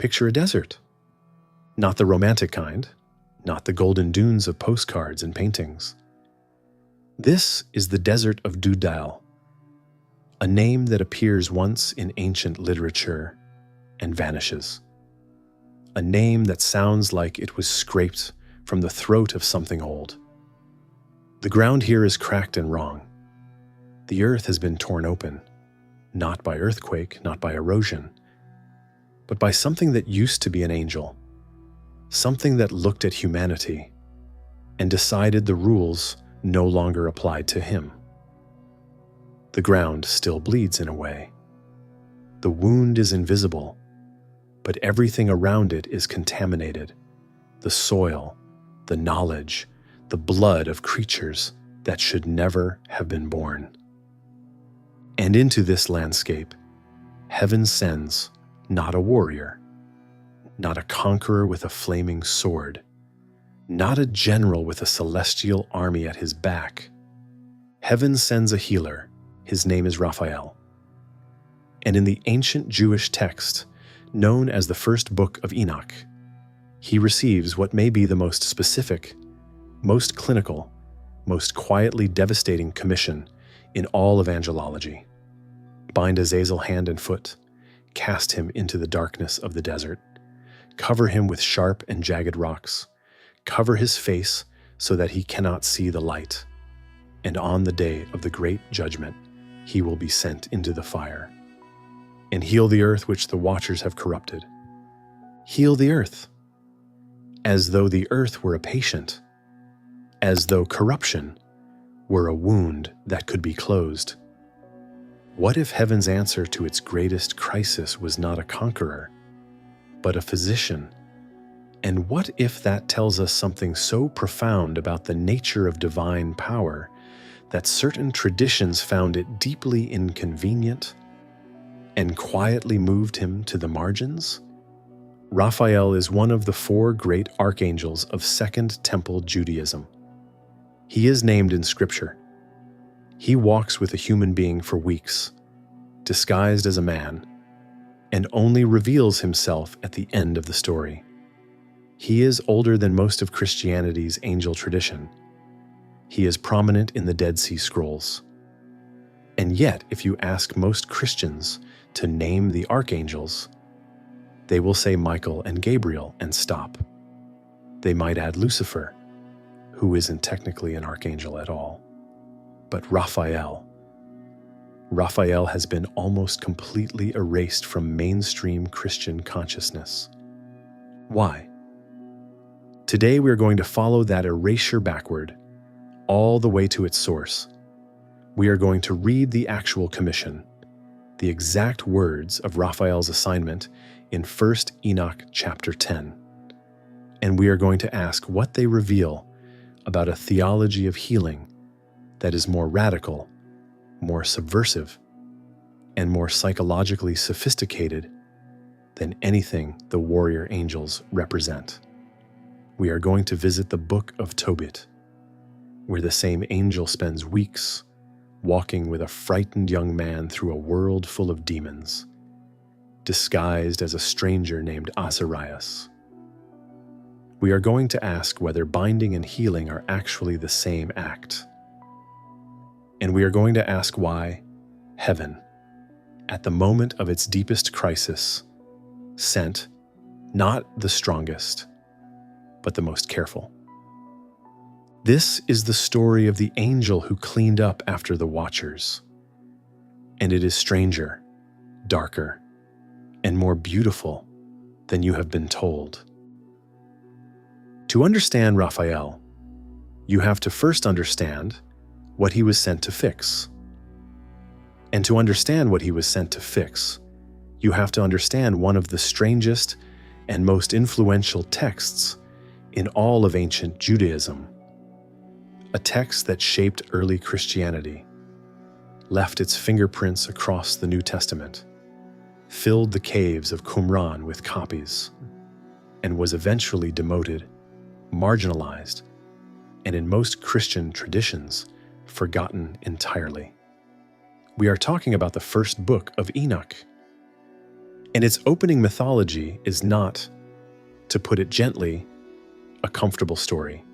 picture a desert. Not the romantic kind, not the golden dunes of postcards and paintings. This is the desert of Dudael, a name that appears once in ancient literature and vanishes. A name that sounds like it was scraped from the throat of something old. The ground here is cracked and wrong. The earth has been torn open, not by earthquake, not by erosion, but by something that used to be an angel, something that looked at humanity and decided the rules no longer applied to him. The ground still bleeds in a way. The wound is invisible, but everything around it is contaminated. The soil, the knowledge, the blood of creatures that should never have been born. And into this landscape, heaven sends not a warrior, not a conqueror with a flaming sword, not a general with a celestial army at his back. Heaven sends a healer. His name is Raphael. And in the ancient Jewish text, known as the first Book of Enoch, he receives what may be the most specific, most clinical, most quietly devastating commission in all of angelology. Bind Azazel hand and foot, cast him into the darkness of the desert, cover him with sharp and jagged rocks, cover his face so that he cannot see the light, and on the day of the great judgment he will be sent into the fire. And heal the earth which the watchers have corrupted. Heal the earth, as though the earth were a patient, as though corruption were a wound that could be closed. What if heaven's answer to its greatest crisis was not a conqueror, but a physician? And what if that tells us something so profound about the nature of divine power that certain traditions found it deeply inconvenient and quietly moved him to the margins? Raphael is one of the 4 great archangels of Second Temple Judaism. He is named in Scripture. He walks with a human being for weeks, disguised as a man, and only reveals himself at the end of the story. He is older than most of Christianity's angel tradition. He is prominent in the Dead Sea Scrolls. And yet, if you ask most Christians to name the archangels, they will say Michael and Gabriel and stop. They might add Lucifer, who isn't technically an archangel at all. But Raphael has been almost completely erased from mainstream Christian consciousness. Why? Today we are going to follow that erasure backward, all the way to its source. We are going to read the actual commission, the exact words of Raphael's assignment in 1 Enoch chapter 10. And we are going to ask what they reveal about a theology of healing that is more radical, more subversive, and more psychologically sophisticated than anything the warrior angels represent. We are going to visit the Book of Tobit, where the same angel spends weeks walking with a frightened young man through a world full of demons, disguised as a stranger named Azarias. We are going to ask whether binding and healing are actually the same act. And we are going to ask why heaven, at the moment of its deepest crisis, sent not the strongest, but the most careful. This is the story of the angel who cleaned up after the watchers. And it is stranger, darker, and more beautiful than you have been told. To understand Raphael, you have to first understand what he was sent to fix. And to understand what he was sent to fix, you have to understand one of the strangest and most influential texts in all of ancient Judaism. A text that shaped early Christianity, left its fingerprints across the New Testament, filled the caves of Qumran with copies, and was eventually demoted, marginalized, and in most Christian traditions, forgotten entirely. We are talking about the first book of Enoch. And its opening mythology is not, to put it gently, a comfortable story.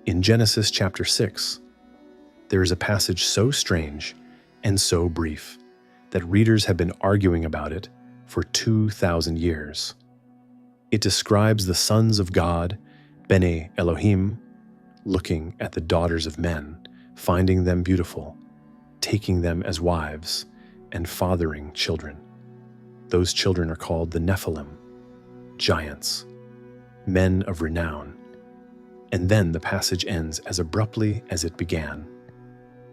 In Genesis chapter 6, there is a passage so strange and so brief that readers have been arguing about it for 2,000 years. It describes the sons of God, Bene Elohim, looking at the daughters of men, finding them beautiful, taking them as wives, and fathering children. Those children are called the Nephilim, giants, men of renown. And then the passage ends as abruptly as it began,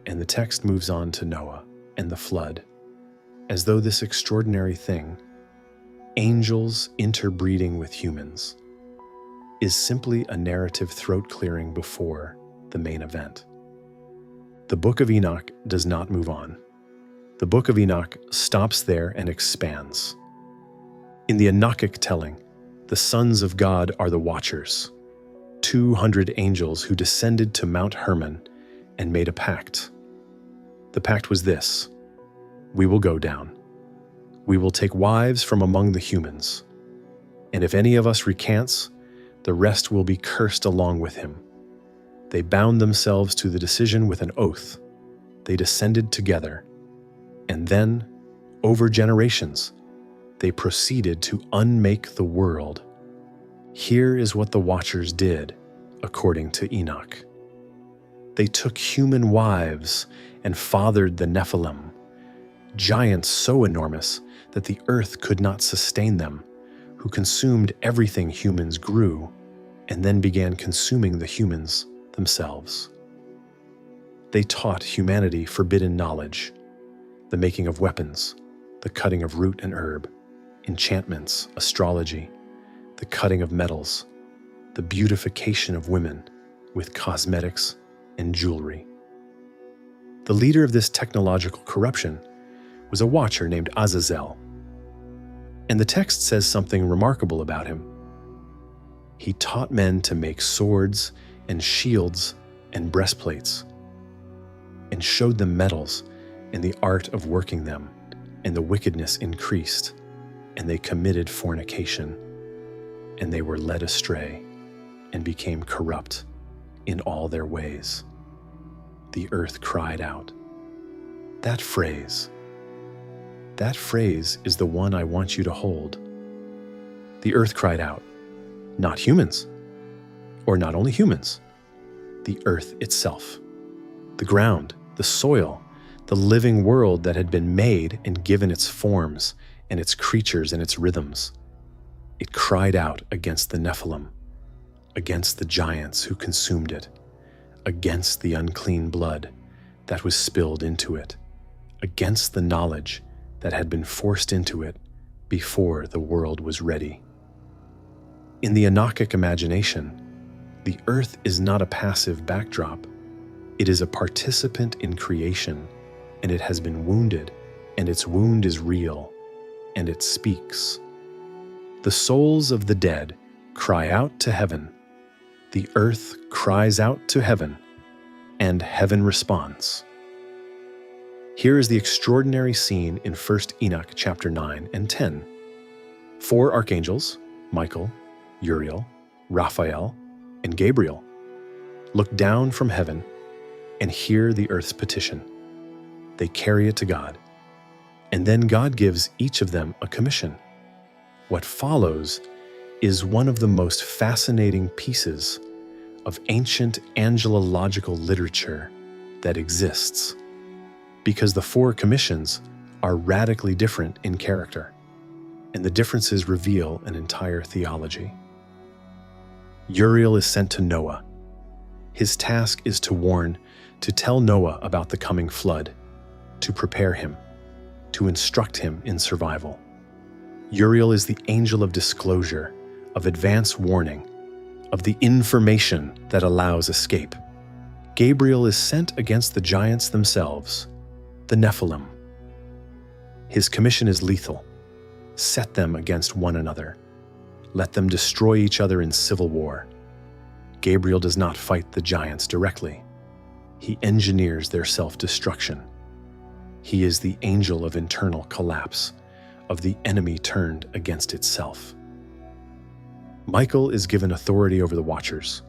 and the text moves on to Noah and the flood, as though this extraordinary thing, angels interbreeding with humans, is simply a narrative throat-clearing before the main event. The Book of Enoch does not move on. The Book of Enoch stops there and expands. In the Enochic telling, the sons of God are the watchers, 200 angels who descended to Mount Hermon and made a pact. The pact was this: we will go down. We will take wives from among the humans, and if any of us recants, the rest will be cursed along with him. They bound themselves to the decision with an oath. They descended together, and then, over generations, they proceeded to unmake the world. Here is what the Watchers did, according to Enoch. They took human wives and fathered the Nephilim, giants so enormous that the earth could not sustain them, who consumed everything humans grew, and then began consuming the humans themselves. They taught humanity forbidden knowledge, the making of weapons, the cutting of root and herb, enchantments, astrology, the cutting of metals, the beautification of women with cosmetics and jewelry. The leader of this technological corruption was a watcher named Azazel, and the text says something remarkable about him. He taught men to make swords and shields and breastplates, and showed them metals and the art of working them, and the wickedness increased, and they committed fornication, and they were led astray and became corrupt in all their ways. The earth cried out. That phrase is the one I want you to hold. The earth cried out, not humans, or not only humans, the earth itself, the ground, the soil, the living world that had been made and given its forms and its creatures and its rhythms. It cried out against the Nephilim, against the giants who consumed it, against the unclean blood that was spilled into it, against the knowledge that had been forced into it before the world was ready. In the Enochic imagination, the earth is not a passive backdrop. It is a participant in creation, and it has been wounded, and its wound is real, and it speaks. The souls of the dead cry out to heaven. The earth cries out to heaven, and heaven responds. Here is the extraordinary scene in 1 Enoch chapter 9 and 10. 4 archangels, Michael, Uriel, Raphael, and Gabriel, look down from heaven and hear the earth's petition. They carry it to God, and then God gives each of them a commission. What follows is one of the most fascinating pieces of ancient angelological literature that exists, because the 4 commissions are radically different in character, and the differences reveal an entire theology. Uriel is sent to Noah. His task is to warn, to tell Noah about the coming flood, to prepare him, to instruct him in survival. Uriel is the angel of disclosure, of advance warning, of the information that allows escape. Gabriel is sent against the giants themselves, the Nephilim. His commission is lethal. Set them against one another. Let them destroy each other in civil war. Gabriel does not fight the giants directly. He engineers their self-destruction. He is the angel of internal collapse, of the enemy turned against itself. Michael is given authority over the Watchers,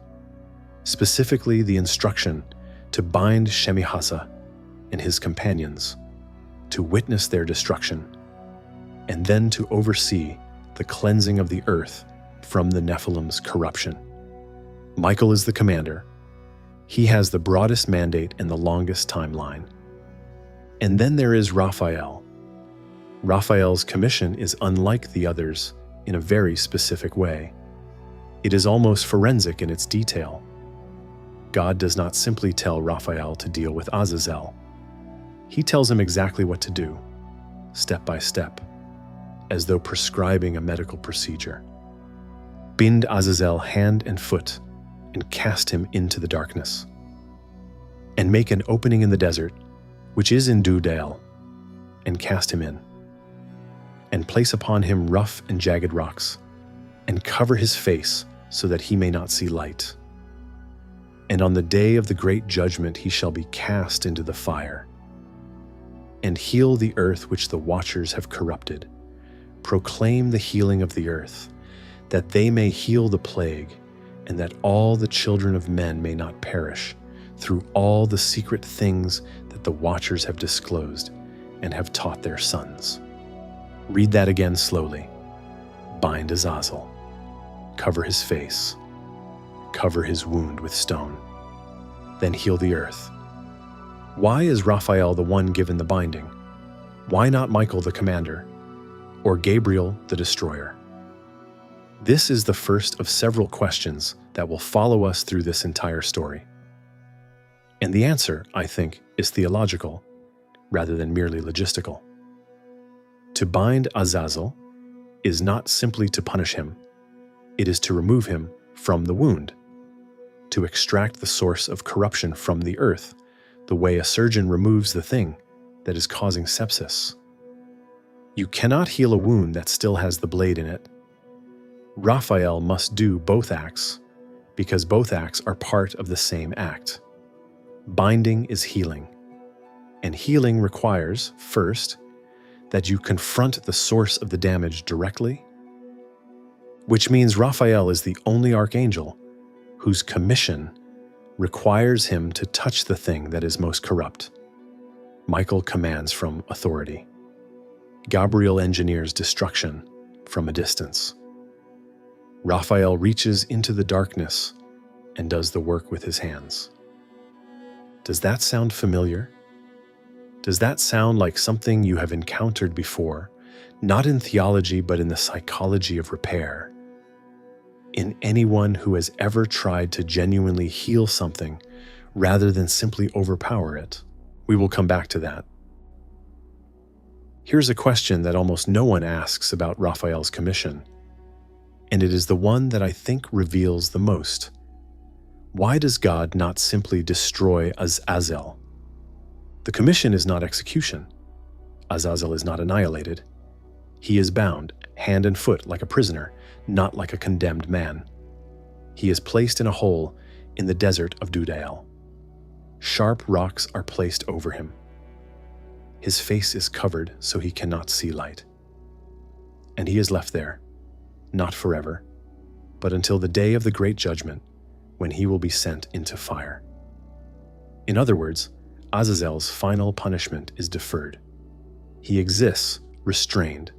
specifically the instruction to bind Shemihasa and his companions, to witness their destruction, and then to oversee the cleansing of the earth from the Nephilim's corruption. Michael is the commander. He has the broadest mandate and the longest timeline. And then there is Raphael. Raphael's commission is unlike the others in a very specific way. It is almost forensic in its detail. God does not simply tell Raphael to deal with Azazel. He tells him exactly what to do, step by step, as though prescribing a medical procedure. Bind Azazel hand and foot and cast him into the darkness. And make an opening in the desert, which is in Dudael, and cast him in. And place upon him rough and jagged rocks, and cover his face so that he may not see light. And on the day of the great judgment he shall be cast into the fire. And heal the earth which the Watchers have corrupted. Proclaim the healing of the earth, that they may heal the plague, and that all the children of men may not perish, through all the secret things that the Watchers have disclosed and have taught their sons. Read that again slowly. Bind Azazel. Cover his face. Cover his wound with stone. Then heal the earth. Why is Raphael the one given the binding? Why not Michael the commander? Or Gabriel the destroyer? This is the first of several questions that will follow us through this entire story. And the answer, I think, is theological, rather than merely logistical. To bind Azazel is not simply to punish him, it is to remove him from the wound, to extract the source of corruption from the earth, the way a surgeon removes the thing that is causing sepsis. You cannot heal a wound that still has the blade in it. Raphael must do both acts, because both acts are part of the same act. Binding is healing, and healing requires, first, that you confront the source of the damage directly, which means Raphael is the only archangel whose commission requires him to touch the thing that is most corrupt. Michael commands from authority. Gabriel engineers destruction from a distance. Raphael reaches into the darkness and does the work with his hands. Does that sound familiar? Does that sound like something you have encountered before, not in theology but in the psychology of repair? In anyone who has ever tried to genuinely heal something rather than simply overpower it? We will come back to that. Here's a question that almost no one asks about Raphael's commission, and it is the one that I think reveals the most. Why does God not simply destroy Azazel? The commission is not execution. Azazel is not annihilated. He is bound, hand and foot, like a prisoner, not like a condemned man. He is placed in a hole in the desert of Dudael. Sharp rocks are placed over him. His face is covered so he cannot see light. And he is left there, not forever, but until the day of the great judgment, when he will be sent into fire. In other words, Azazel's final punishment is deferred. He exists, restrained,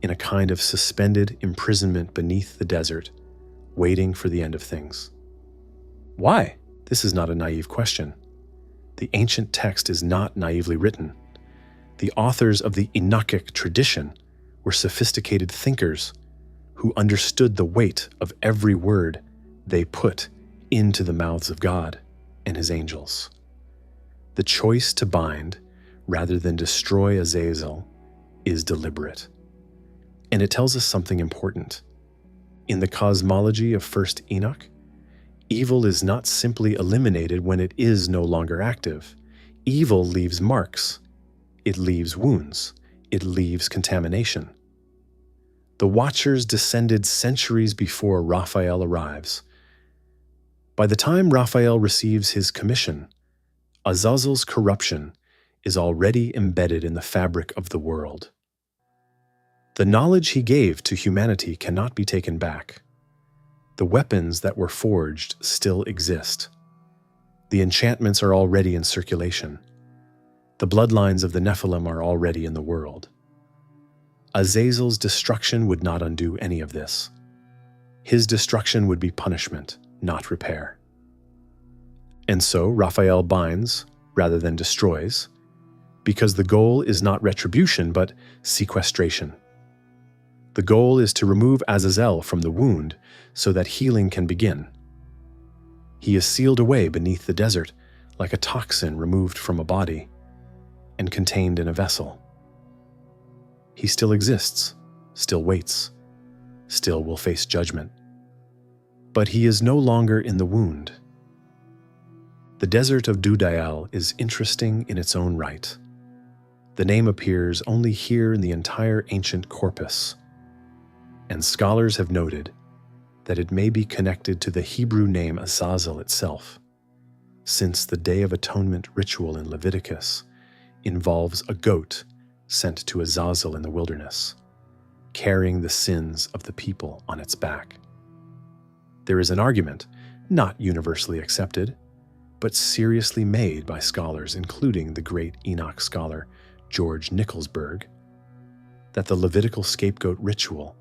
in a kind of suspended imprisonment beneath the desert, waiting for the end of things. Why? This is not a naive question. The ancient text is not naively written. The authors of the Enochic tradition were sophisticated thinkers who understood the weight of every word they put into the mouths of God and his angels. The choice to bind rather than destroy Azazel is deliberate. And it tells us something important. In the cosmology of First Enoch, evil is not simply eliminated when it is no longer active. Evil leaves marks. It leaves wounds. It leaves contamination. The Watchers descended centuries before Raphael arrives. By the time Raphael receives his commission, Azazel's corruption is already embedded in the fabric of the world. The knowledge he gave to humanity cannot be taken back. The weapons that were forged still exist. The enchantments are already in circulation. The bloodlines of the Nephilim are already in the world. Azazel's destruction would not undo any of this. His destruction would be punishment, not repair. And so Raphael binds rather than destroys, because the goal is not retribution but sequestration. The goal is to remove Azazel from the wound so that healing can begin. He is sealed away beneath the desert like a toxin removed from a body and contained in a vessel. He still exists, still waits, still will face judgment. But he is no longer in the wound. The desert of Dudael is interesting in its own right. The name appears only here in the entire ancient corpus, and scholars have noted that it may be connected to the Hebrew name Azazel itself, since the Day of Atonement ritual in Leviticus involves a goat sent to Azazel in the wilderness, carrying the sins of the people on its back. There is an argument, not universally accepted, but seriously made by scholars, including the great Enoch scholar George Nicholsburg, that the Levitical scapegoat ritual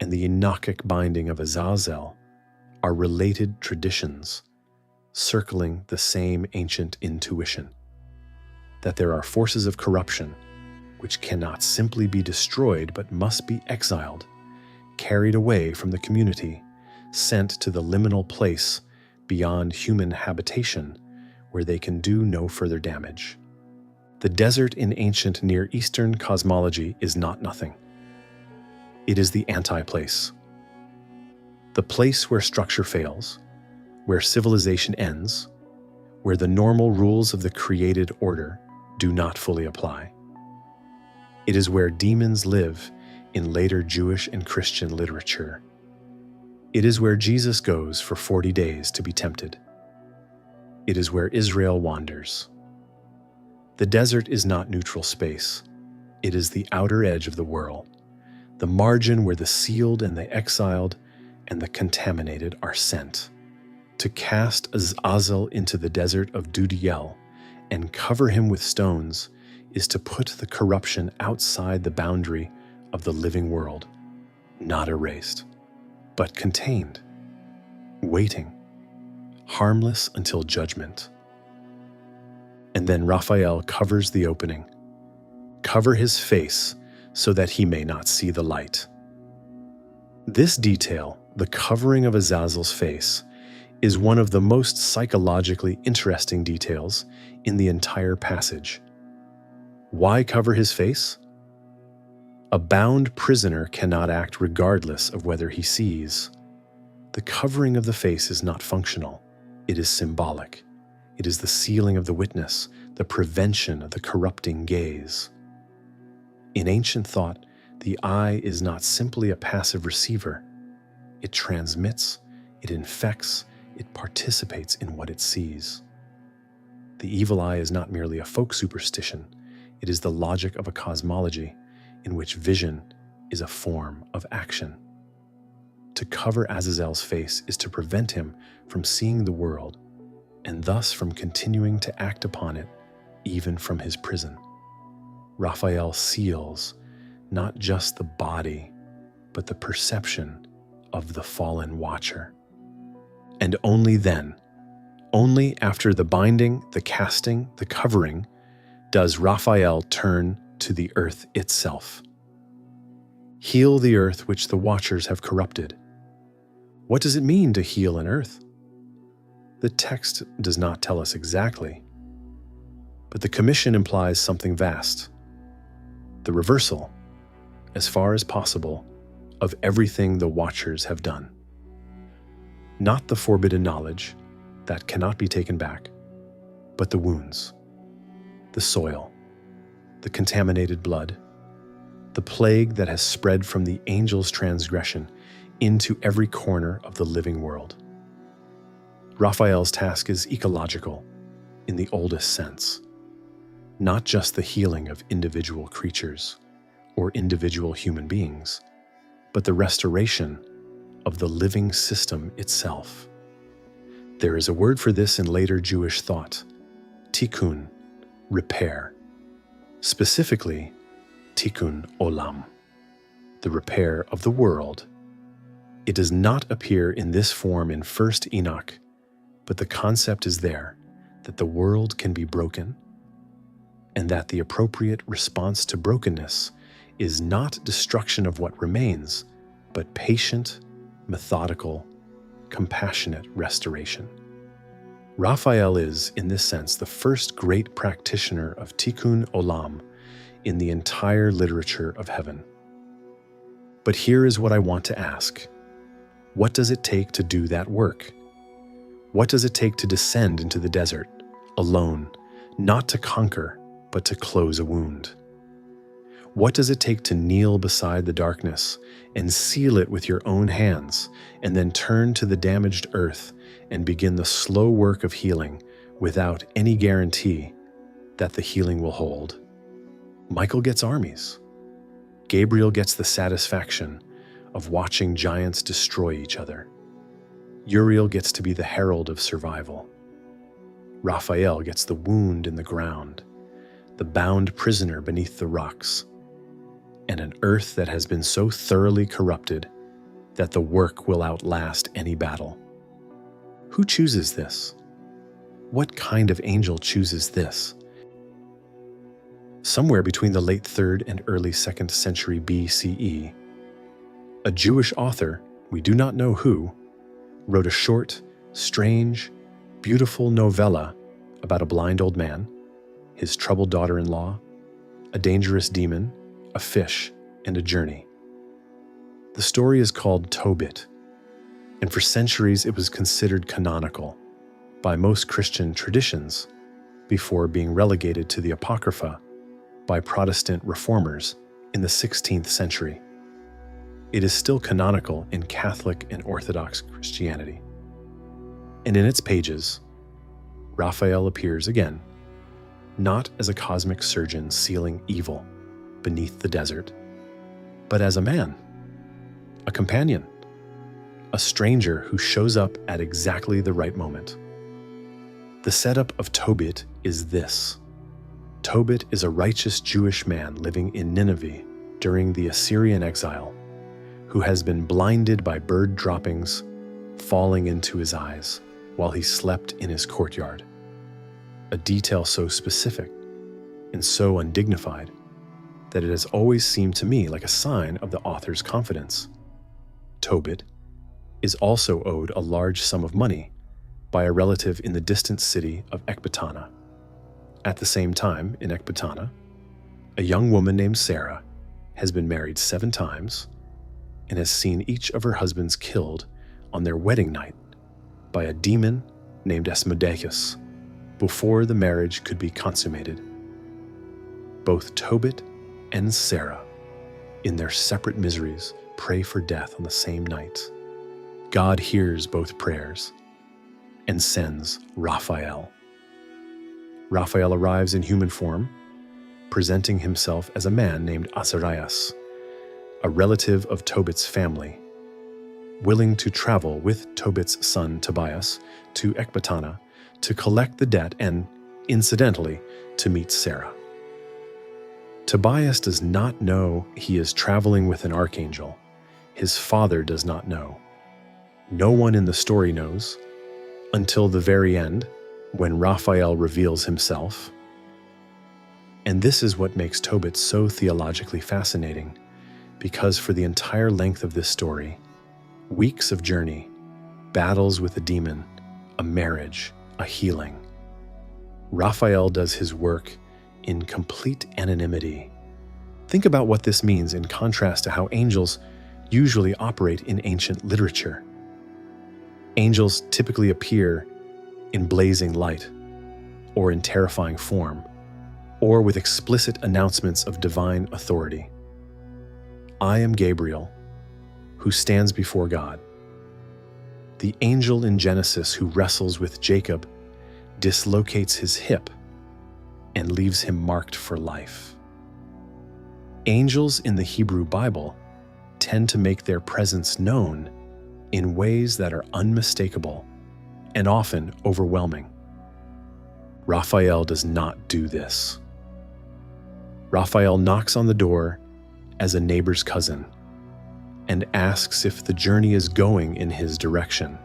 and the Enochic binding of Azazel are related traditions circling the same ancient intuition, that there are forces of corruption which cannot simply be destroyed but must be exiled, carried away from the community, sent to the liminal place beyond human habitation where they can do no further damage. The desert in ancient Near Eastern cosmology is not nothing. It is the anti-place. The place where structure fails, where civilization ends, where the normal rules of the created order do not fully apply. It is where demons live in later Jewish and Christian literature. It is where Jesus goes for 40 days to be tempted. It is where Israel wanders. The desert is not neutral space. It is the outer edge of the world, the margin where the sealed and the exiled and the contaminated are sent. To cast Azazel into the desert of Dudael and cover him with stones is to put the corruption outside the boundary of the living world, not erased, but contained, waiting, harmless until judgment. And then Raphael covers the opening. Cover his face so that he may not see the light. This detail, the covering of Azazel's face, is one of the most psychologically interesting details in the entire passage. Why cover his face? A bound prisoner cannot act regardless of whether he sees. The covering of the face is not functional. It is symbolic. It is the sealing of the witness, the prevention of the corrupting gaze. In ancient thought, the eye is not simply a passive receiver. It transmits, it infects, it participates in what it sees. The evil eye is not merely a folk superstition. It is the logic of a cosmology in which vision is a form of action. To cover Azazel's face is to prevent him from seeing the world, and thus from continuing to act upon it, even from his prison. Raphael seals not just the body, but the perception of the fallen watcher. And only then, only after the binding, the casting, the covering, does Raphael turn to the earth itself. Heal the earth which the watchers have corrupted. What does it mean to heal an earth? The text does not tell us exactly, but the commission implies something vast. The reversal, as far as possible, of everything the watchers have done. Not the forbidden knowledge that cannot be taken back, but the wounds, the soil, the contaminated blood, the plague that has spread from the angel's transgression into every corner of the living world. Raphael's task is ecological in the oldest sense, not just the healing of individual creatures, or individual human beings, but the restoration of the living system itself. There is a word for this in later Jewish thought, tikkun, repair. Specifically, tikkun olam, the repair of the world. It does not appear in this form in 1st Enoch, but the concept is there that the world can be broken, and that the appropriate response to brokenness is not destruction of what remains, but patient, methodical, compassionate restoration. Raphael is, in this sense, the first great practitioner of tikkun olam in the entire literature of heaven. But here is what I want to ask. What does it take to do that work? What does it take to descend into the desert, alone, not to conquer, but to close a wound? What does it take to kneel beside the darkness and seal it with your own hands, and then turn to the damaged earth and begin the slow work of healing without any guarantee that the healing will hold? Michael gets armies. Gabriel gets the satisfaction of watching giants destroy each other. Uriel gets to be the herald of survival. Raphael gets the wound in the ground, the bound prisoner beneath the rocks, and an earth that has been so thoroughly corrupted that the work will outlast any battle. Who chooses this? What kind of angel chooses this? Somewhere between the late 3rd and early 2nd century BCE, a Jewish author, we do not know who, wrote a short, strange, beautiful novella about a blind old man, his troubled daughter-in-law, a dangerous demon, a fish, and a journey. The story is called Tobit, and for centuries it was considered canonical by most Christian traditions before being relegated to the Apocrypha by Protestant reformers in the 16th century. It is still canonical in Catholic and Orthodox Christianity. And in its pages, Raphael appears again, not as a cosmic surgeon sealing evil beneath the desert, but as a man, a companion, a stranger who shows up at exactly the right moment. The setup of Tobit is this. Tobit is a righteous Jewish man living in Nineveh during the Assyrian exile, who has been blinded by bird droppings falling into his eyes while he slept in his courtyard. A detail so specific and so undignified that it has always seemed to me like a sign of the author's confidence. Tobit is also owed a large sum of money by a relative in the distant city of Ecbatana. At the same time, in Ecbatana, a young woman named Sarah has been married 7 times and has seen each of her husbands killed on their wedding night by a demon named Asmodeus before the marriage could be consummated. Both Tobit and Sarah, in their separate miseries, pray for death on the same night. God hears both prayers and sends Raphael. Raphael arrives in human form, presenting himself as a man named Azarias, a relative of Tobit's family, willing to travel with Tobit's son Tobias to Ecbatana to collect the debt and, incidentally, to meet Sarah. Tobias does not know he is traveling with an archangel. His father does not know. No one in the story knows, until the very end, when Raphael reveals himself. And this is what makes Tobit so theologically fascinating, because for the entire length of this story, weeks of journey, battles with a demon, a marriage, a healing, Raphael does his work in complete anonymity. Think about what this means in contrast to how angels usually operate in ancient literature. Angels typically appear in blazing light, or in terrifying form, or with explicit announcements of divine authority. I am Gabriel, who stands before God. The angel in Genesis who wrestles with Jacob dislocates his hip and leaves him marked for life. Angels in the Hebrew Bible tend to make their presence known in ways that are unmistakable and often overwhelming. Raphael does not do this. Raphael knocks on the door as a neighbor's cousin and asks if the journey is going in his direction.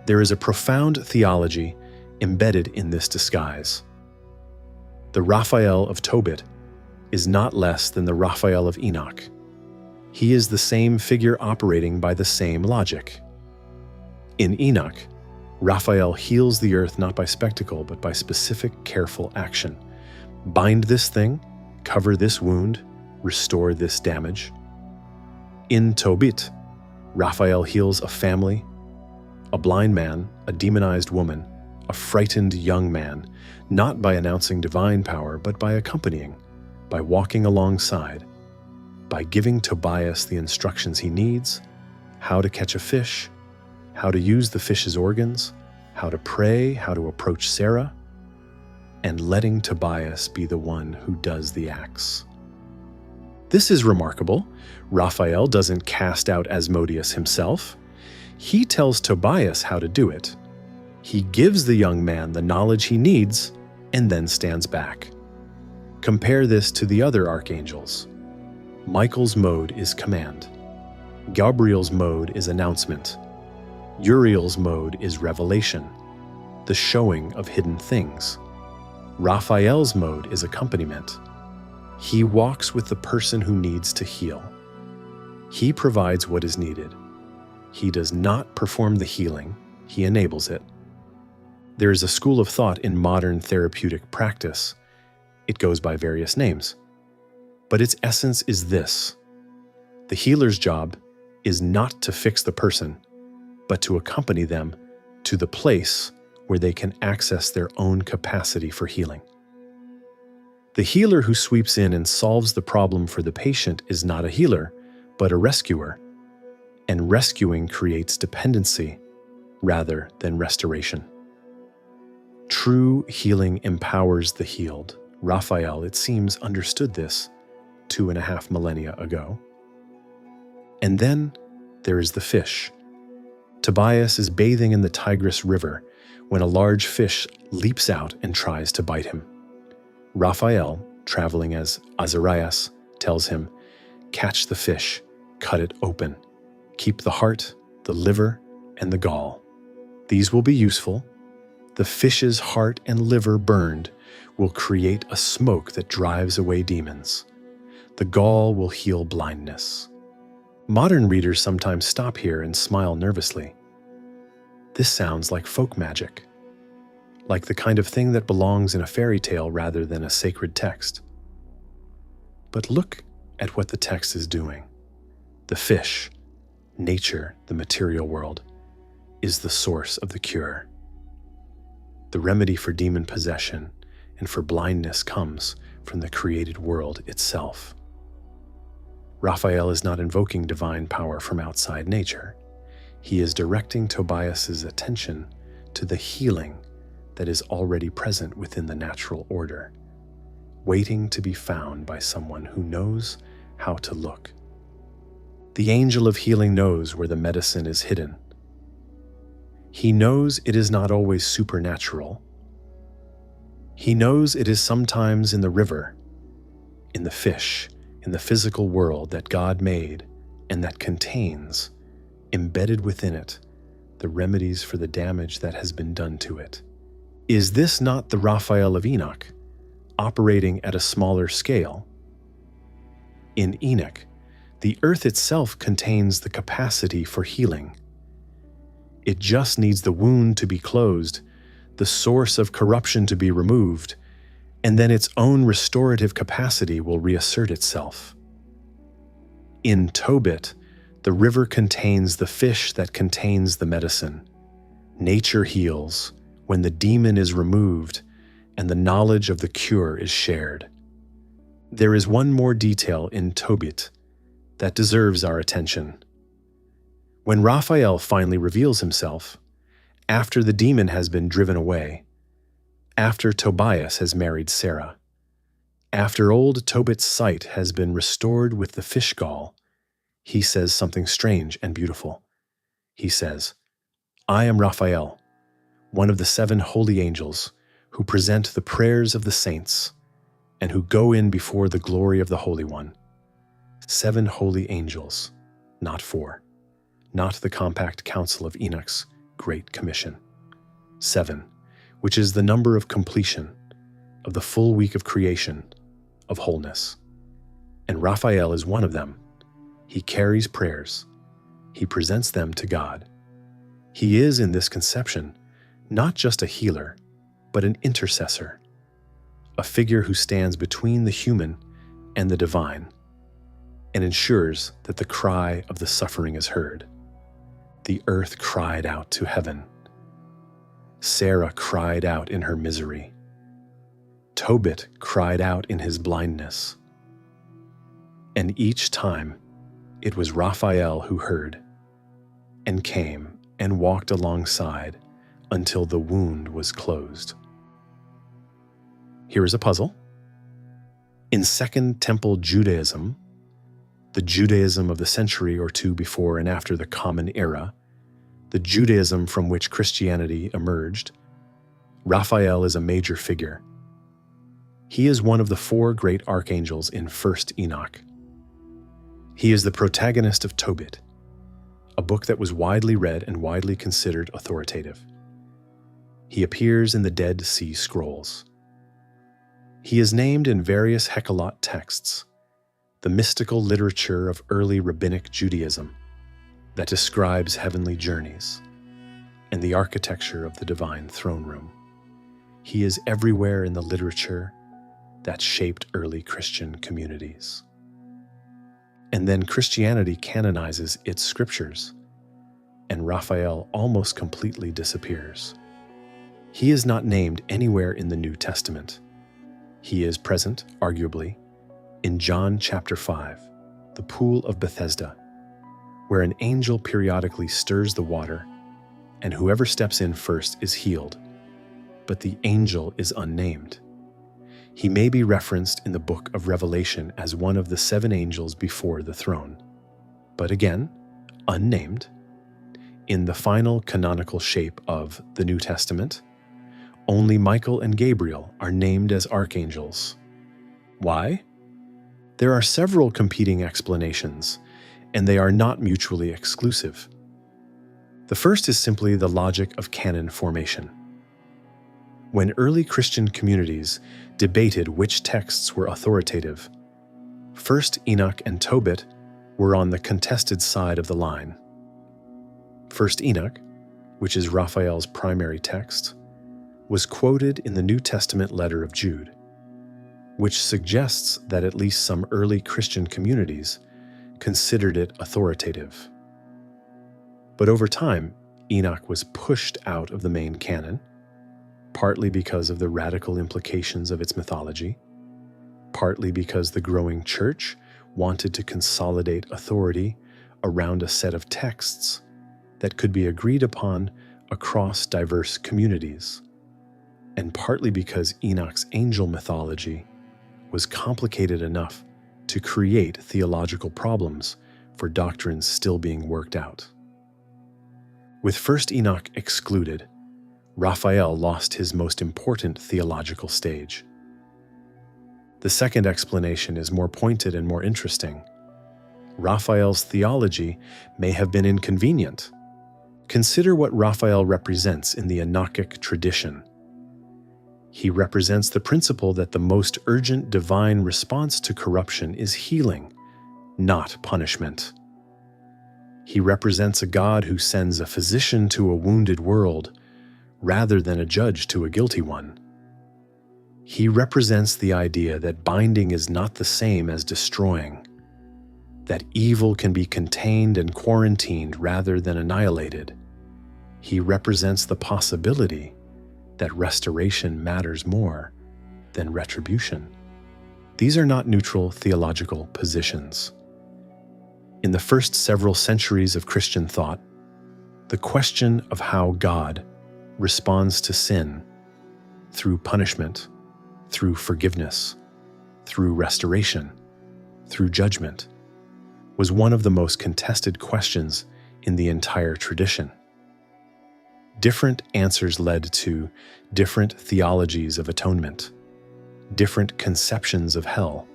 There is a profound theology embedded in this disguise. The Raphael of Tobit is not less than the Raphael of Enoch. He is the same figure operating by the same logic. In Enoch, Raphael heals the earth not by spectacle, but by specific, careful action. Bind this thing, cover this wound, restore this damage. In Tobit, Raphael heals a family, a blind man, a demonized woman, a frightened young man, not by announcing divine power, but by accompanying, by walking alongside, by giving Tobias the instructions he needs, how to catch a fish, how to use the fish's organs, how to pray, how to approach Sarah, and letting Tobias be the one who does the acts. This is remarkable. Raphael doesn't cast out Asmodeus himself. He tells Tobias how to do it. He gives the young man the knowledge he needs and then stands back. Compare this to the other archangels. Michael's mode is command. Gabriel's mode is announcement. Uriel's mode is revelation, the showing of hidden things. Raphael's mode is accompaniment. He walks with the person who needs to heal. He provides what is needed. He does not perform the healing, he enables it. There is a school of thought in modern therapeutic practice. It goes by various names. But its essence is this: the healer's job is not to fix the person, but to accompany them to the place where they can access their own capacity for healing. The healer who sweeps in and solves the problem for the patient is not a healer, but a rescuer. And rescuing creates dependency rather than restoration. True healing empowers the healed. Raphael, it seems, understood this 2.5 millennia ago. And then there is the fish. Tobias is bathing in the Tigris River when a large fish leaps out and tries to bite him. Raphael, traveling as Azarias, tells him, "Catch the fish, cut it open. Keep the heart, the liver, and the gall. These will be useful. The fish's heart and liver burned will create a smoke that drives away demons. The gall will heal blindness." Modern readers sometimes stop here and smile nervously. This sounds like folk magic, like the kind of thing that belongs in a fairy tale rather than a sacred text. But look at what the text is doing. The fish, nature, the material world, is the source of the cure. The remedy for demon possession and for blindness comes from the created world itself. Raphael is not invoking divine power from outside nature. He is directing Tobias's attention to the healing that is already present within the natural order, waiting to be found by someone who knows how to look. The angel of healing knows where the medicine is hidden. He knows it is not always supernatural. He knows it is sometimes in the river, in the fish, in the physical world that God made and that contains, embedded within it, the remedies for the damage that has been done to it. Is this not the Raphael of Enoch, operating at a smaller scale? In Enoch, the earth itself contains the capacity for healing. It just needs the wound to be closed, the source of corruption to be removed, and then its own restorative capacity will reassert itself. In Tobit, the river contains the fish that contains the medicine. Nature heals when the demon is removed and the knowledge of the cure is shared. There is one more detail in Tobit that deserves our attention. When Raphael finally reveals himself, after the demon has been driven away, after Tobias has married Sarah, After old Tobit's sight has been restored with the fish gall, he says something strange and beautiful. He says, "I am Raphael, one of the 7 holy angels who present the prayers of the saints and who go in before the glory of the Holy One." 7 holy angels, not 4, not the compact council of Enoch's Great Commission. 7, which is the number of completion, of the full week of creation, of wholeness. And Raphael is one of them. He carries prayers. He presents them to God. He is, in this conception, not just a healer, but an intercessor, a figure who stands between the human and the divine, and ensures that the cry of the suffering is heard. The earth cried out to heaven. Sarah cried out in her misery. Tobit cried out in his blindness. And each time, it was Raphael who heard, and came and walked alongside until the wound was closed. Here is a puzzle. In Second Temple Judaism, the Judaism of the century or two before and after the Common Era, the Judaism from which Christianity emerged, Raphael is a major figure. He is one of the 4 great archangels in First Enoch. He is the protagonist of Tobit, a book that was widely read and widely considered authoritative. He appears in the Dead Sea Scrolls. He is named in various Hekhalot texts, the mystical literature of early rabbinic Judaism that describes heavenly journeys and the architecture of the divine throne room. He is everywhere in the literature that shaped early Christian communities. And then Christianity canonizes its scriptures, and Raphael almost completely disappears. He is not named anywhere in the New Testament. He is present, arguably, in John chapter 5, the pool of Bethesda, where an angel periodically stirs the water, and whoever steps in first is healed, but the angel is unnamed. He may be referenced in the Book of Revelation as one of the 7 angels before the throne, but again, unnamed. In the final canonical shape of the New Testament, only Michael and Gabriel are named as archangels. Why? There are several competing explanations, and they are not mutually exclusive. The first is simply the logic of canon formation. When early Christian communities debated which texts were authoritative, First Enoch and Tobit were on the contested side of the line. First Enoch, which is Raphael's primary text, was quoted in the New Testament letter of Jude, which suggests that at least some early Christian communities considered it authoritative. But over time, Enoch was pushed out of the main canon, partly because of the radical implications of its mythology, partly because the growing church wanted to consolidate authority around a set of texts that could be agreed upon across diverse communities, and partly because Enoch's angel mythology was complicated enough to create theological problems for doctrines still being worked out. With First Enoch excluded, Raphael lost his most important theological stage. The second explanation is more pointed and more interesting. Raphael's theology may have been inconvenient. Consider what Raphael represents in the Enochic tradition. He represents the principle that the most urgent divine response to corruption is healing, not punishment. He represents a God who sends a physician to a wounded world rather than a judge to a guilty one. He represents the idea that binding is not the same as destroying, that evil can be contained and quarantined rather than annihilated. He represents the possibility that restoration matters more than retribution. These are not neutral theological positions. In the first several centuries of Christian thought, the question of how God responds to sin through punishment, through forgiveness, through restoration, through judgment, was one of the most contested questions in the entire tradition. Different answers led to different theologies of atonement, different conceptions of hell,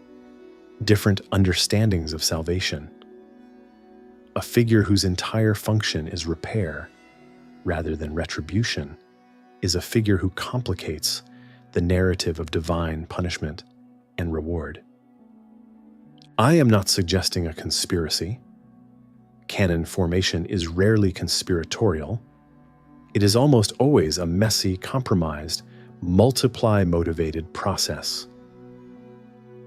different understandings of salvation. A figure whose entire function is repair, rather than retribution, is a figure who complicates the narrative of divine punishment and reward. I am not suggesting a conspiracy. Canon formation is rarely conspiratorial. It is almost always a messy, compromised, multiply-motivated process.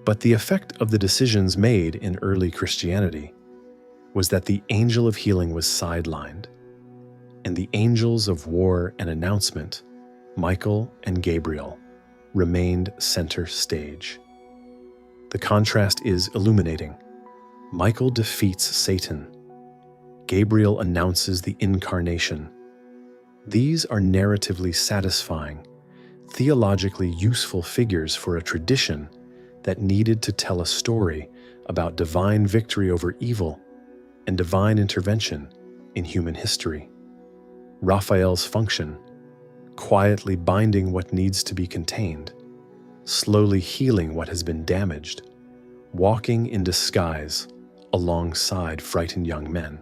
But the effect of the decisions made in early Christianity was that the angel of healing was sidelined, and the angels of war and announcement, Michael and Gabriel, remained center stage. The contrast is illuminating. Michael defeats Satan. Gabriel announces the incarnation. These are narratively satisfying, theologically useful figures for a tradition that needed to tell a story about divine victory over evil and divine intervention in human history. Raphael's function, quietly binding what needs to be contained, slowly healing what has been damaged, walking in disguise alongside frightened young men,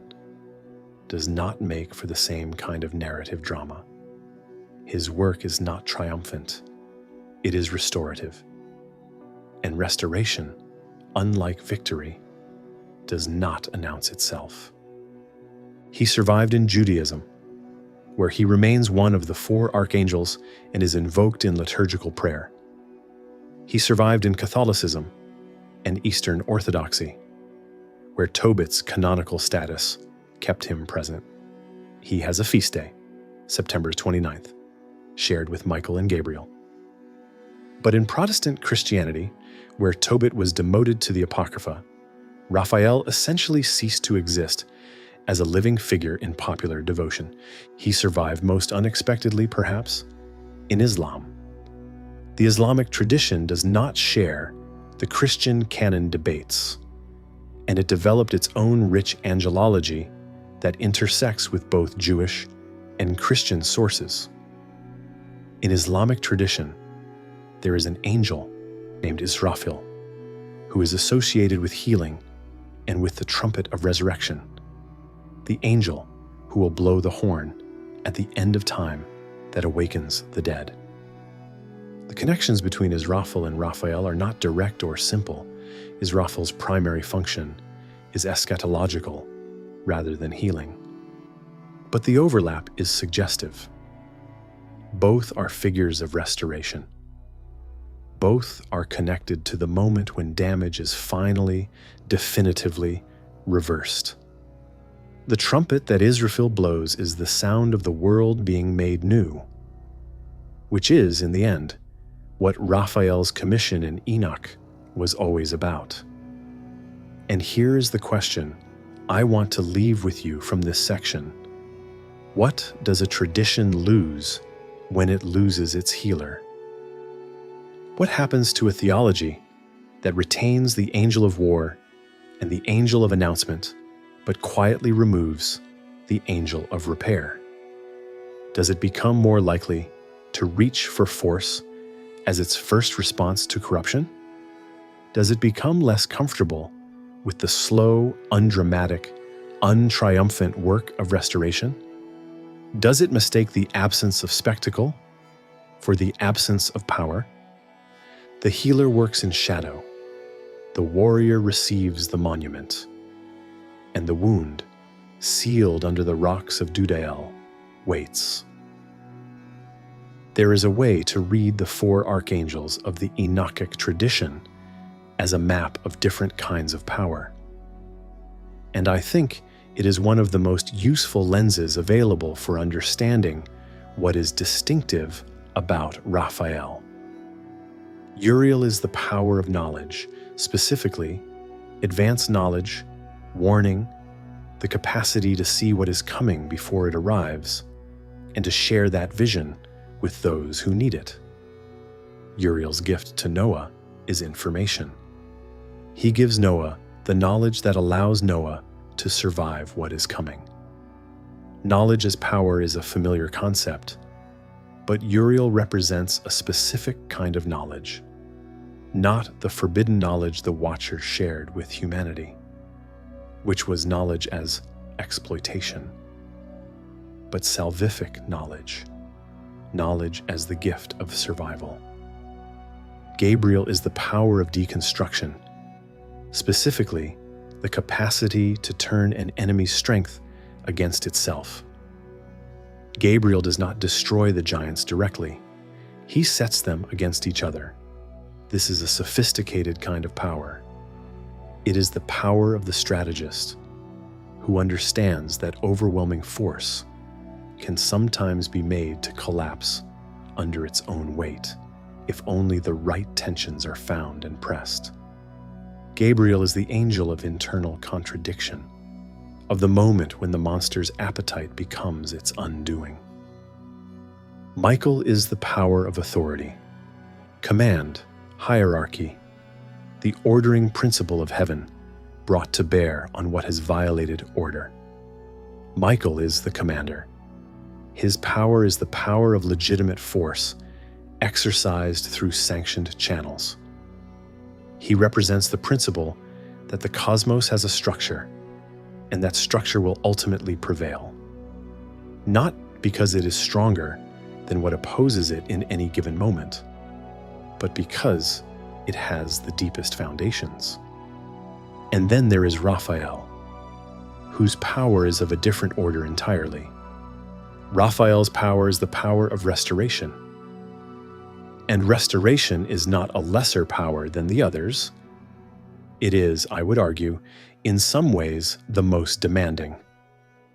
does not make for the same kind of narrative drama. His work is not triumphant, it is restorative. And restoration, unlike victory, does not announce itself. He survived in Judaism, where he remains one of the 4 archangels and is invoked in liturgical prayer. He survived in Catholicism and Eastern Orthodoxy, where Tobit's canonical status kept him present. He has a feast day, September 29th, shared with Michael and Gabriel. But in Protestant Christianity, where Tobit was demoted to the Apocrypha, Raphael essentially ceased to exist as a living figure in popular devotion. He survived, most unexpectedly perhaps, in Islam. The Islamic tradition does not share the Christian canon debates, and it developed its own rich angelology that intersects with both Jewish and Christian sources. In Islamic tradition, there is an angel named Israfil, who is associated with healing and with the trumpet of resurrection, the angel who will blow the horn at the end of time that awakens the dead. The connections between Israfil and Raphael are not direct or simple. Israfil's primary function is eschatological rather than healing. But the overlap is suggestive. Both are figures of restoration. Both are connected to the moment when damage is finally, definitively reversed. The trumpet that Israfil blows is the sound of the world being made new, which is, in the end, what Raphael's commission in Enoch was always about. And here is the question I want to leave with you from this section. What does a tradition lose when it loses its healer? What happens to a theology that retains the angel of war and the angel of announcement, but quietly removes the angel of repair? Does it become more likely to reach for force as its first response to corruption? Does it become less comfortable with the slow, undramatic, untriumphant work of restoration? Does it mistake the absence of spectacle for the absence of power? The healer works in shadow. The warrior receives the monument. And the wound, sealed under the rocks of Dudael, waits. There is a way to read the 4 archangels of the Enochic tradition as a map of different kinds of power. And I think it is one of the most useful lenses available for understanding what is distinctive about Raphael. Uriel is the power of knowledge, specifically, advanced knowledge, warning, the capacity to see what is coming before it arrives, and to share that vision with those who need it. Uriel's gift to Noah is information. He gives Noah the knowledge that allows Noah to survive what is coming. Knowledge as power is a familiar concept, but Uriel represents a specific kind of knowledge, not the forbidden knowledge the Watcher shared with humanity, which was knowledge as exploitation, but salvific knowledge, knowledge as the gift of survival. Gabriel is the power of deconstruction, specifically the capacity to turn an enemy's strength against itself. Gabriel does not destroy the giants directly. He sets them against each other. This is a sophisticated kind of power. It is the power of the strategist, who understands that overwhelming force can sometimes be made to collapse under its own weight, if only the right tensions are found and pressed. Gabriel is the angel of internal contradiction, of the moment when the monster's appetite becomes its undoing. Michael is the power of authority, command, hierarchy, the ordering principle of heaven brought to bear on what has violated order. Michael is the commander. His power is the power of legitimate force, exercised through sanctioned channels. He represents the principle that the cosmos has a structure, and that structure will ultimately prevail. Not because it is stronger than what opposes it in any given moment, but because it has the deepest foundations. And then there is Raphael, whose power is of a different order entirely. Raphael's power is the power of restoration. And restoration is not a lesser power than the others. It is, I would argue, in some ways the most demanding.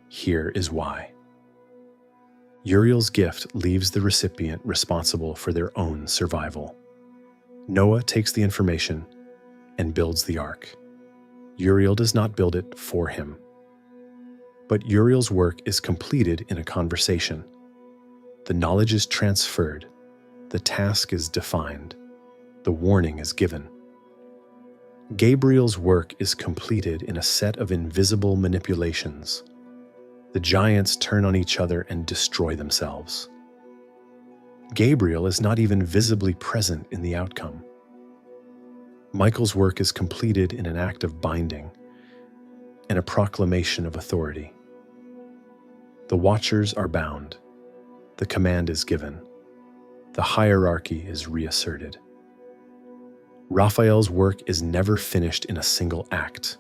Here is why. Uriel's gift leaves the recipient responsible for their own survival. Noah takes the information and builds the ark. Uriel does not build it for him. But Uriel's work is completed in a conversation. The knowledge is transferred. The task is defined. The warning is given. Gabriel's work is completed in a set of invisible manipulations. The giants turn on each other and destroy themselves. Gabriel is not even visibly present in the outcome. Michael's work is completed in an act of binding and a proclamation of authority. The watchers are bound. The command is given. The hierarchy is reasserted. Raphael's work is never finished in a single act.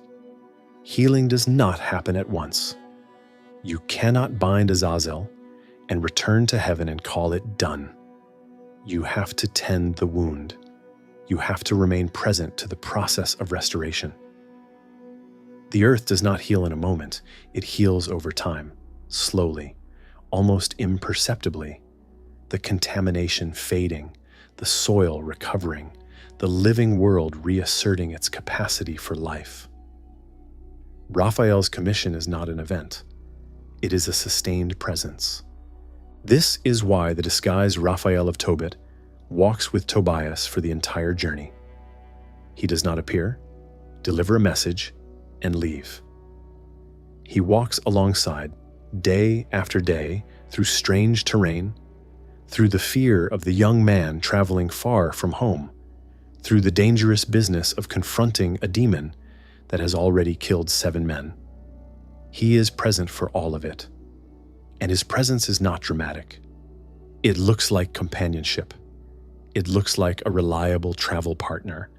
Healing does not happen at once. You cannot bind Azazel and return to heaven and call it done. You have to tend the wound. You have to remain present to the process of restoration. The earth does not heal in a moment. It heals over time, slowly, almost imperceptibly. The contamination fading, the soil recovering, the living world reasserting its capacity for life. Raphael's commission is not an event. It is a sustained presence. This is why the disguised Raphael of Tobit walks with Tobias for the entire journey. He does not appear, deliver a message, and leave. He walks alongside, day after day, through strange terrain, through the fear of the young man traveling far from home, through the dangerous business of confronting a demon that has already killed 7 men. He is present for all of it, and his presence is not dramatic. It looks like companionship. It looks like a reliable travel partner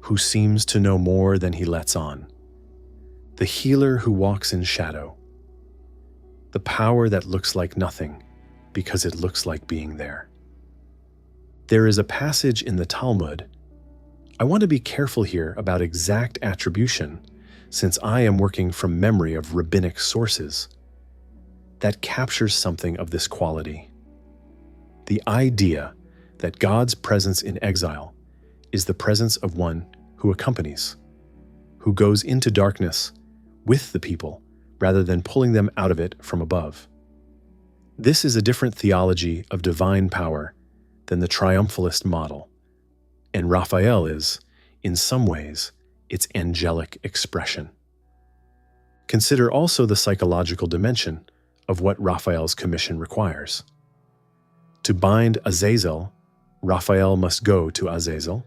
who seems to know more than he lets on. The healer who walks in shadow. The power that looks like nothing because it looks like being there. There is a passage in the Talmud. I want to be careful here about exact attribution, since I am working from memory of rabbinic sources, that captures something of this quality. The idea that God's presence in exile is the presence of one who accompanies, who goes into darkness with the people rather than pulling them out of it from above. This is a different theology of divine power than the triumphalist model. and Raphael is, in some ways, its angelic expression. Consider also the psychological dimension of what Raphael's commission requires. To bind Azazel, Raphael must go to Azazel.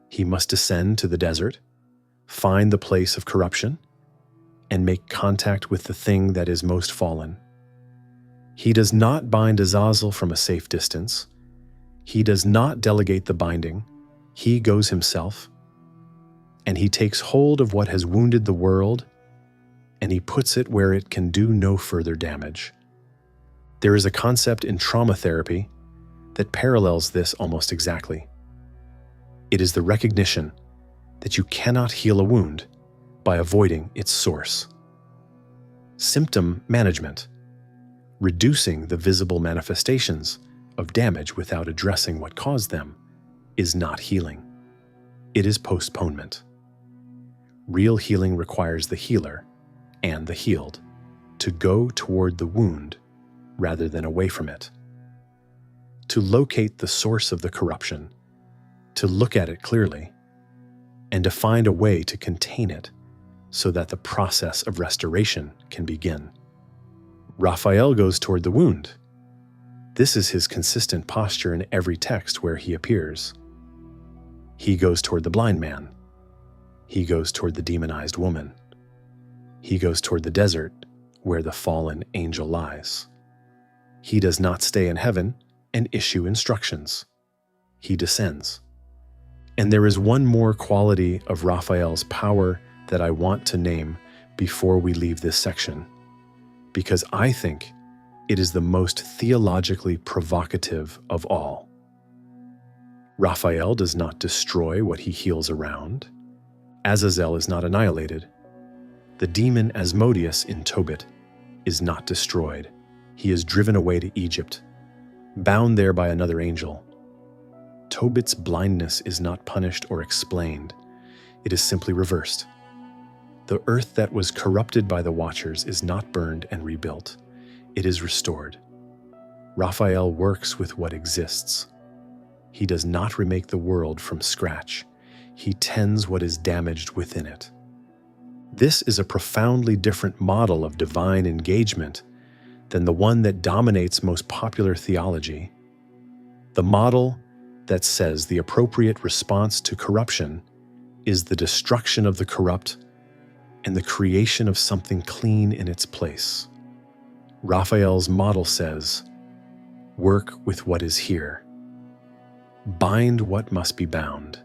He must descend to the desert, find the place of corruption, and make contact with the thing that is most fallen. He does not bind Azazel from a safe distance. He does not delegate the binding. He goes himself, and he takes hold of what has wounded the world, and he puts it where it can do no further damage. There is a concept in trauma therapy that parallels this almost exactly. It is the recognition that you cannot heal a wound by avoiding its source. Symptom management, reducing the visible manifestations of damage without addressing what caused them, is not healing. It is postponement. Real healing requires the healer and the healed to go toward the wound rather than away from it, to locate the source of the corruption, to look at it clearly, and to find a way to contain it so that the process of restoration can begin. Raphael goes toward the wound. This is his consistent posture in every text where he appears. He goes toward the blind man. He goes toward the demonized woman. He goes toward the desert where the fallen angel lies. He does not stay in heaven and issue instructions. He descends. And there is one more quality of Raphael's power that I want to name before we leave this section, because I think it is the most theologically provocative of all. Raphael does not destroy what he heals around. Azazel is not annihilated. The demon Asmodeus in Tobit is not destroyed. He is driven away to Egypt, bound there by another angel. Tobit's blindness is not punished or explained. It is simply reversed. The earth that was corrupted by the Watchers is not burned and rebuilt. It is restored. Raphael works with what exists. He does not remake the world from scratch. He tends what is damaged within it. This is a profoundly different model of divine engagement than the one that dominates most popular theology. The model that says the appropriate response to corruption is the destruction of the corrupt and the creation of something clean in its place. Raphael's model says, work with what is here. Bind what must be bound.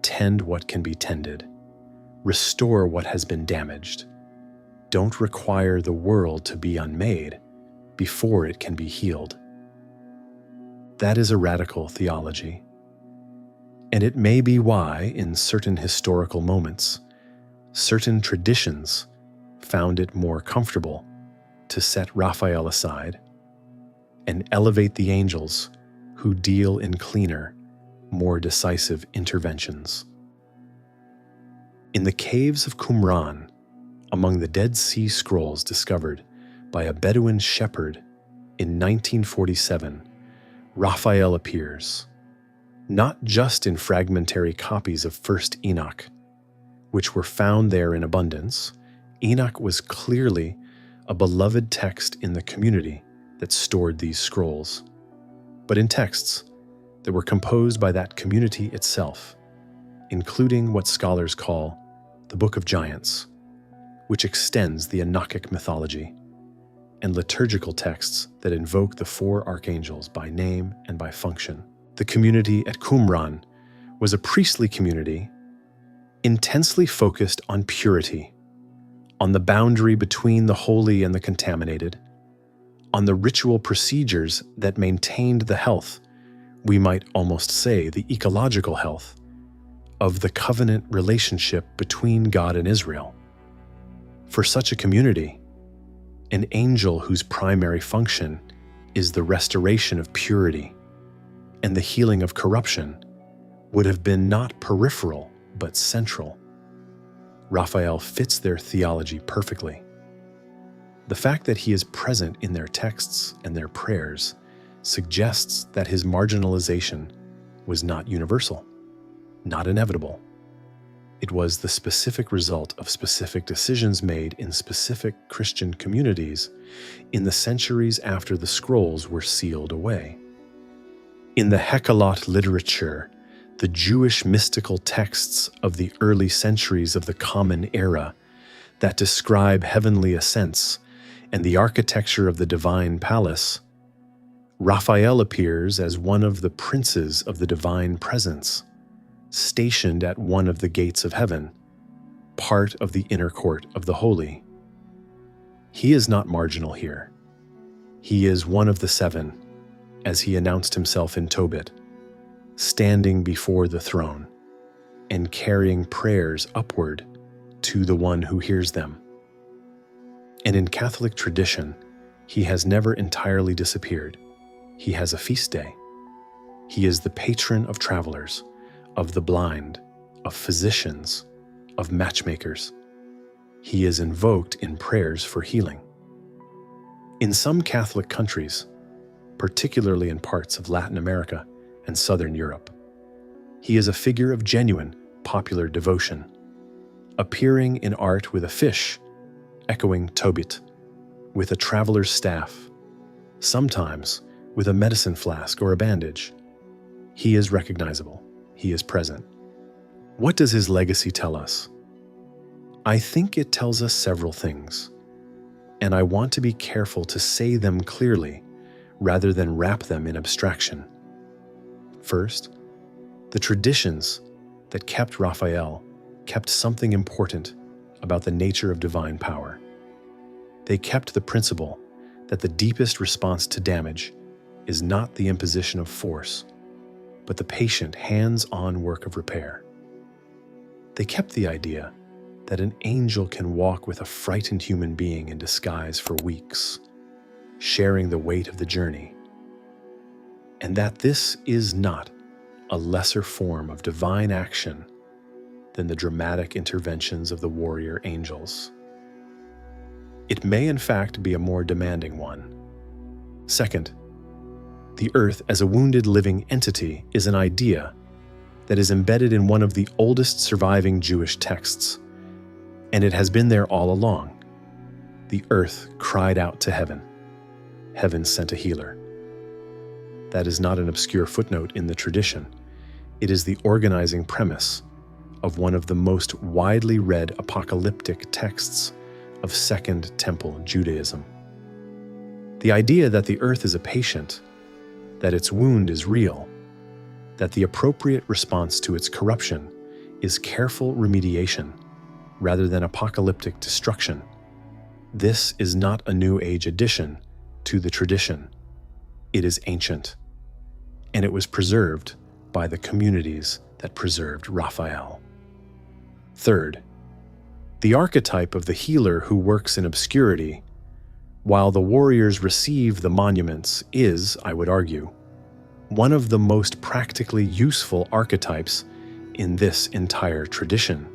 Tend what can be tended. Restore what has been damaged. Don't require the world to be unmade before it can be healed. That is a radical theology. And it may be why, in certain historical moments, certain traditions found it more comfortable to set Raphael aside and elevate the angels who deal in cleaner, more decisive interventions. In the caves of Qumran, among the Dead Sea Scrolls discovered by a Bedouin shepherd in 1947, Raphael appears, not just in fragmentary copies of 1st Enoch, which were found there in abundance. Enoch was clearly a beloved text in the community that stored these scrolls, but in texts that were composed by that community itself, including what scholars call the Book of Giants, which extends the Enochic mythology, and liturgical texts that invoke the 4 archangels by name and by function. The community at Qumran was a priestly community intensely focused on purity, on the boundary between the holy and the contaminated, on the ritual procedures that maintained the health, we might almost say the ecological health, of the covenant relationship between God and Israel. For such a community, an angel whose primary function is the restoration of purity and the healing of corruption would have been not peripheral but central. Raphael fits their theology perfectly. The fact that he is present in their texts and their prayers suggests that his marginalization was not universal, not inevitable. It was the specific result of specific decisions made in specific Christian communities in the centuries after the scrolls were sealed away. In the Hekhalot literature, the Jewish mystical texts of the early centuries of the Common Era that describe heavenly ascents and the architecture of the divine palace, Raphael appears as one of the princes of the divine presence, stationed at one of the gates of heaven, part of the inner court of the holy. He is not marginal here. He is one of the seven, as he announced himself in Tobit, standing before the throne and carrying prayers upward to the one who hears them. And in Catholic tradition, he has never entirely disappeared. He has a feast day. He is the patron of travelers, of the blind, of physicians, of matchmakers. He is invoked in prayers for healing. In some Catholic countries, particularly in parts of Latin America and Southern Europe, he is a figure of genuine popular devotion, appearing in art with a fish, echoing Tobit, with a traveler's staff, sometimes with a medicine flask or a bandage. He is recognizable. He is present. What does his legacy tell us? I think it tells us several things, and I want to be careful to say them clearly rather than wrap them in abstraction. First, the traditions that kept Raphael kept something important about the nature of divine power. They kept the principle that the deepest response to damage is not the imposition of force, but the patient, hands-on work of repair. They kept the idea that an angel can walk with a frightened human being in disguise for weeks, sharing the weight of the journey, and that this is not a lesser form of divine action than the dramatic interventions of the warrior angels. It may in fact be a more demanding one. Second, the earth as a wounded living entity is an idea that is embedded in one of the oldest surviving Jewish texts, and it has been there all along. The earth cried out to heaven. Heaven sent a healer. That is not an obscure footnote in the tradition. It is the organizing premise of one of the most widely read apocalyptic texts of Second Temple Judaism. The idea that the earth is a patient, that its wound is real, that the appropriate response to its corruption is careful remediation rather than apocalyptic destruction. This is not a New Age addition to the tradition. It is ancient, and it was preserved by the communities that preserved Raphael. Third, the archetype of the healer who works in obscurity, while the warriors receive the monuments, is, I would argue, one of the most practically useful archetypes in this entire tradition.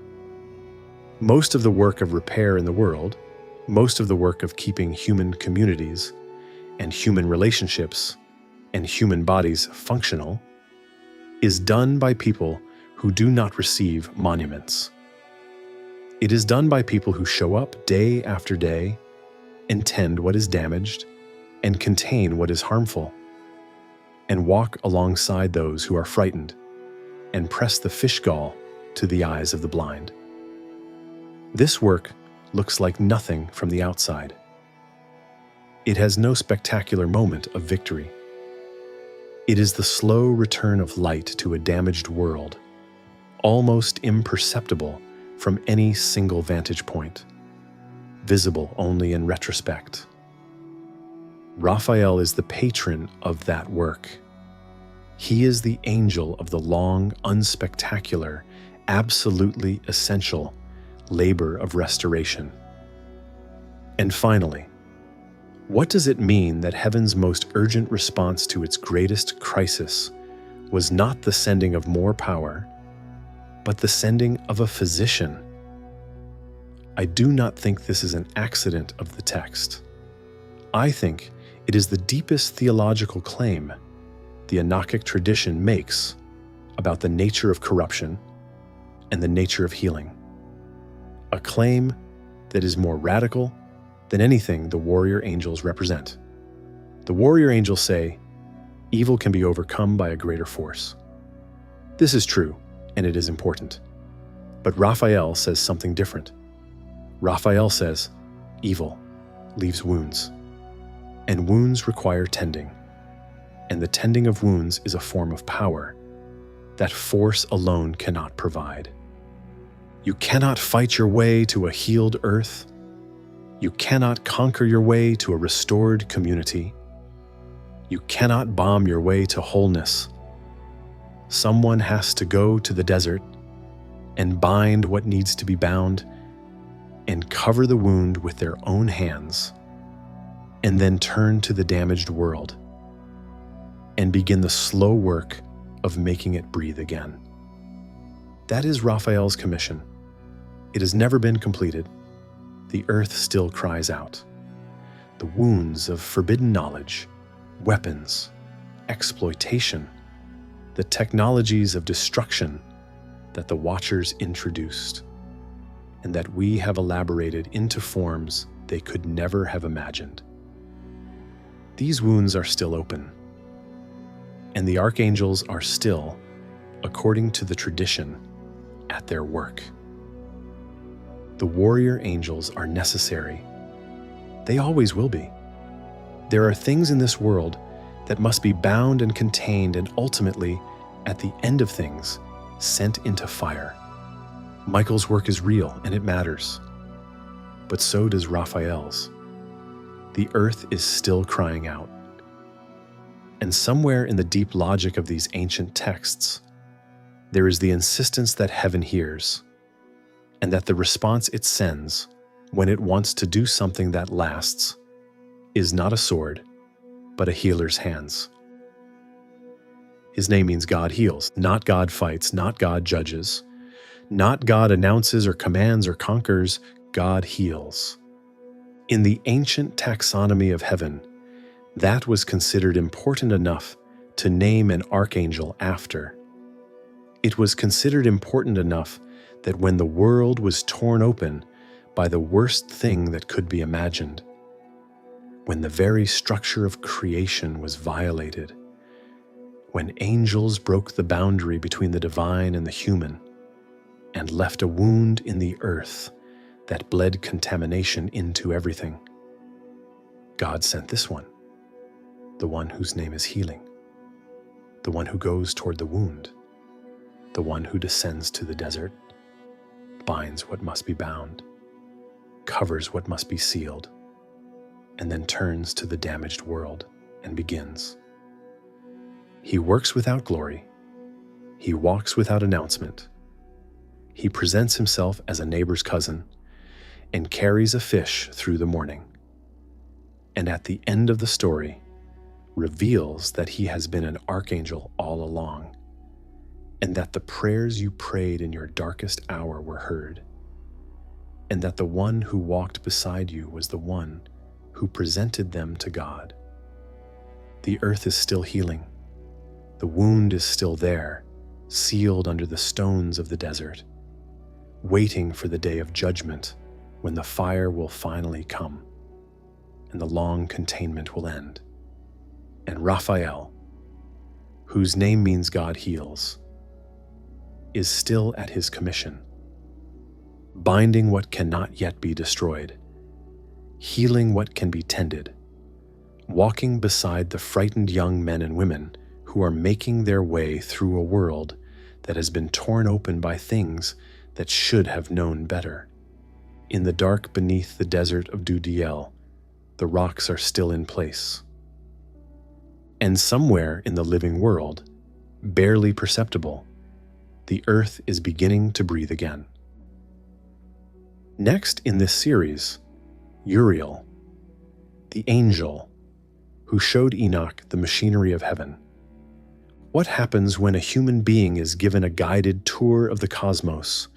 Most of the work of repair in the world, most of the work of keeping human communities and human relationships and human bodies functional, is done by people who do not receive monuments. It is done by people who show up day after day and tend what is damaged and contain what is harmful, and walk alongside those who are frightened and press the fish gall to the eyes of the blind. This work looks like nothing from the outside. It has no spectacular moment of victory. It is the slow return of light to a damaged world, almost imperceptible from any single vantage point, visible only in retrospect. Raphael is the patron of that work. He is the angel of the long, unspectacular, absolutely essential labor of restoration. And finally, what does it mean that heaven's most urgent response to its greatest crisis was not the sending of more power, but the sending of a physician? I do not think this is an accident of the text. I think it is the deepest theological claim the Enochic tradition makes about the nature of corruption and the nature of healing. A claim that is more radical than anything the warrior angels represent. The warrior angels say, evil can be overcome by a greater force. This is true, and it is important. But Raphael says something different. Raphael says, evil leaves wounds, and wounds require tending. And the tending of wounds is a form of power that force alone cannot provide. You cannot fight your way to a healed earth. You cannot conquer your way to a restored community. You cannot bomb your way to wholeness. Someone has to go to the desert and bind what needs to be bound and cover the wound with their own hands, and then turn to the damaged world and begin the slow work of making it breathe again. That is Raphael's commission. It has never been completed. The earth still cries out. The wounds of forbidden knowledge, weapons, exploitation, the technologies of destruction that the Watchers introduced, and that we have elaborated into forms they could never have imagined. These wounds are still open, and the archangels are still, according to the tradition, at their work. The warrior angels are necessary. They always will be. There are things in this world that must be bound and contained and ultimately, at the end of things, sent into fire. Michael's work is real and it matters, but so does Raphael's. The earth is still crying out. And somewhere in the deep logic of these ancient texts, there is the insistence that heaven hears, and that the response it sends when it wants to do something that lasts is not a sword, but a healer's hands. His name means God heals, not God fights, not God judges, not God announces or commands or conquers, God heals. In the ancient taxonomy of heaven, that was considered important enough to name an archangel after. It was considered important enough that when the world was torn open by the worst thing that could be imagined, when the very structure of creation was violated, when angels broke the boundary between the divine and the human, and left a wound in the earth that bled contamination into everything, God sent this one, the one whose name is healing, the one who goes toward the wound, the one who descends to the desert, binds what must be bound, covers what must be sealed, and then turns to the damaged world and begins. He works without glory. He walks without announcement. He presents himself as a neighbor's cousin and carries a fish through the morning. And at the end of the story, reveals that he has been an archangel all along, and that the prayers you prayed in your darkest hour were heard, and that the one who walked beside you was the one who presented them to God. The earth is still healing. The wound is still there, sealed under the stones of the desert, waiting for the day of judgment when the fire will finally come and the long containment will end. And Raphael, whose name means God heals, is still at his commission, binding what cannot yet be destroyed, healing what can be tended, walking beside the frightened young men and women who are making their way through a world that has been torn open by things that should have known better. In the dark beneath the desert of Dudael, the rocks are still in place. And somewhere in the living world, barely perceptible, the earth is beginning to breathe again. Next in this series, Uriel, the angel who showed Enoch the machinery of heaven. What happens when a human being is given a guided tour of the cosmos,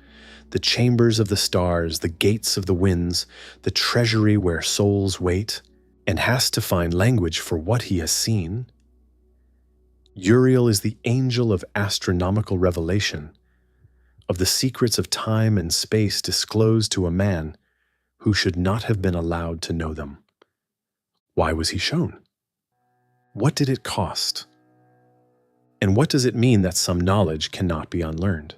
the chambers of the stars, the gates of the winds, the treasury where souls wait, and has to find language for what he has seen? Uriel is the angel of astronomical revelation, of the secrets of time and space disclosed to a man who should not have been allowed to know them. Why was he shown? What did it cost? And what does it mean that some knowledge cannot be unlearned?